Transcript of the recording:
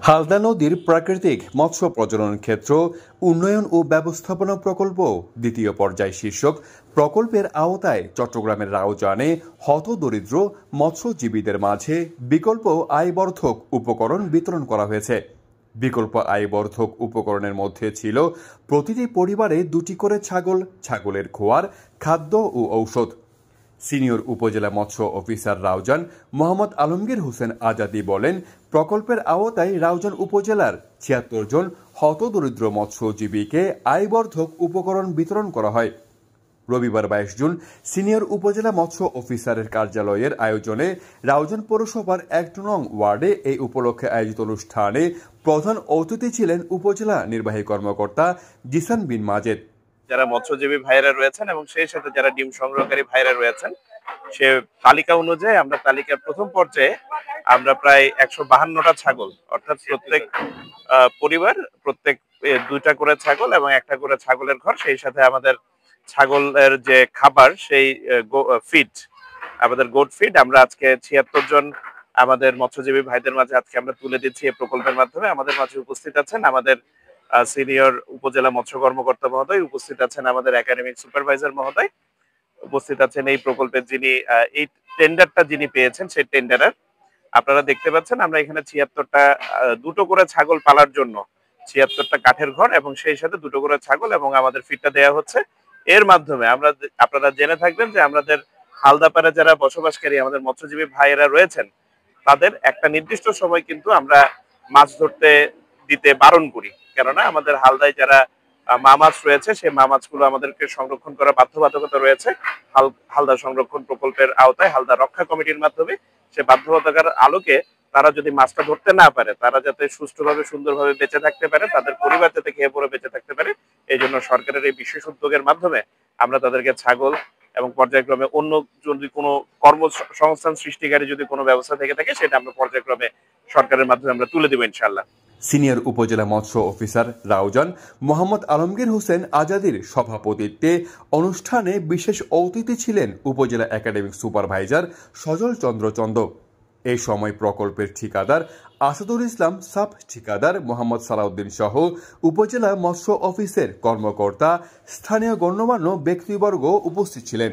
হালদা নদীর প্রাকৃতিক মৎস্য প্রজনন ক্ষেত্র উন্নয়ন ও ব্যবস্থাপনা প্রকল্প দ্বিতীয় পর্যায় শীর্ষক প্রকল্পের আওতায় চট্টগ্রামের রাউজানে হতদরিদ্র মৎস্যজীবীদের মাঝে বিকল্প আয়বর্ধক উপকরণ বিতরণ করা হয়েছে। বিকল্প আয়বর্ধক উপকরণের মধ্যে ছিল প্রতিটি পরিবারে 2টি করে ছাগল, ছাগলের খোয়ার, খাদ্য ও ঔষধ। সিনিয়র উপজেলা মৎস্য অফিসার রাউজান মোহাম্মদ আলমগীর হোসেন আজাদি বলেন, প্রকল্পের আওতায় রাউজান উপজেলার ৭৬ জন হতদরিদ্র মৎস্যজীবীকে আয়বর্ধক উপকরণ বিতরণ করা হয়। রবিবার ২২ জুন সিনিয়র উপজেলা মৎস্য অফিসারের কার্যালয়ের আয়োজনে রাউজান পৌরসভার ১ নং ওয়ার্ডে এই উপলক্ষে আয়োজিত অনুষ্ঠানে প্রধান অতিথি ছিলেন উপজেলা নির্বাহী কর্মকর্তা জিসান বিন মাজেদ। যারা মৎস্যজীবী ভাইরা রয়েছেন এবং সেই সাথে যারা ডিম সংগ্রহকারী ভাইরা রয়েছেন, সে তালিকা অনুযায়ী আমরা তালিকার প্রথম পর্যায়ে আমরা প্রায় ১৫২টা ছাগল, অর্থাৎ প্রত্যেক পরিবার প্রত্যেক 2টা করে ছাগল এবং 1টা করে ছাগলের ঘর, সেই সাথে আমাদের ছাগলের যে খাবার সেই ফিড, আমাদের গোট ফিড আমরা আজকে ৭৬ জন আমাদের মৎস্যজীবী ভাইদের মাঝে আজকে আমরা তুলে দিচ্ছি এই প্রকল্পের মাধ্যমে। আমাদের মাঝে উপস্থিত আছেন আমাদের সিনিয়র উপজেলা মৎস্য কর্মকর্তা মহোদয়, উপস্থিত আছেন আমাদের একাডেমিক সুপারভাইজার মহোদয়, উপস্থিত আছেন এই প্রকল্পের যিনি এই টেন্ডারটা যিনি পেয়েছেন সেই টেন্ডারের। আপনারা দেখতে পাচ্ছেন আমরা এখানে ৭৬টা 2টো করে ছাগল পালার জন্য ৭৬টা কাঠের ঘর এবং সেই সাথে 2টো করে ছাগল এবং আমাদের ফিডটা দেওয়া হচ্ছে। এর মাধ্যমে আপনারা জেনে থাকবেন যে আমাদের হালদাপাড়ে যারা বসবাসকারী আমাদের মৎস্যজীবী ভাইয়েরা রয়েছেন, তাদের একটা নির্দিষ্ট সময় কিন্তু আমরা মাছ ধরতে দিতে বারণ করি, কেননা আমাদের হালদায় যারা মা মাছ রয়েছে সেই মা মাছগুলো আমাদেরকে সংরক্ষণ করার বাধ্যবাধকতা রয়েছে। হালদা সংরক্ষণ প্রকল্পের আওতায় হালদা রক্ষা কমিটির মাধ্যমে সে বাধ্যবাধকতার আলোকে তারা যদি মাছটা ধরতে না পারে, তারা যাতে সুষ্ঠুভাবে সুন্দরভাবে বেঁচে থাকতে পারে, তাদের পরিবার যাতে খেয়ে পরে বেঁচে থাকতে পারে, এই জন্য সরকারের এই বিশেষ উদ্যোগের মাধ্যমে আমরা তাদেরকে ছাগল এবং পর্যায়ক্রমে অন্য যদি কোনো কর্মসংস্থান সৃষ্টিকারী যদি কোনো ব্যবস্থা থেকে থাকে সেটা আমরা পর্যায়ক্রমে সরকারের মাধ্যমে আমরা তুলে দেব ইনশাআল্লাহ। সিনিয়র উপজেলা মৎস্য অফিসার রাউজান মোহাম্মদ আলমগীর হোসেন আজাদির সভাপতিত্বে অনুষ্ঠানে বিশেষ অতিথি ছিলেন উপজেলা একাডেমিক সুপারভাইজার সজল চন্দ্র চন্দ। এই সময় প্রকল্পের ঠিকাদার আসাদুল ইসলাম, সাব ঠিকাদার মোহাম্মদ সালাউদ্দিন সহ উপজেলা মৎস্য অফিসের কর্মকর্তা, স্থানীয় গণ্যমান্য ব্যক্তিবর্গ উপস্থিত ছিলেন।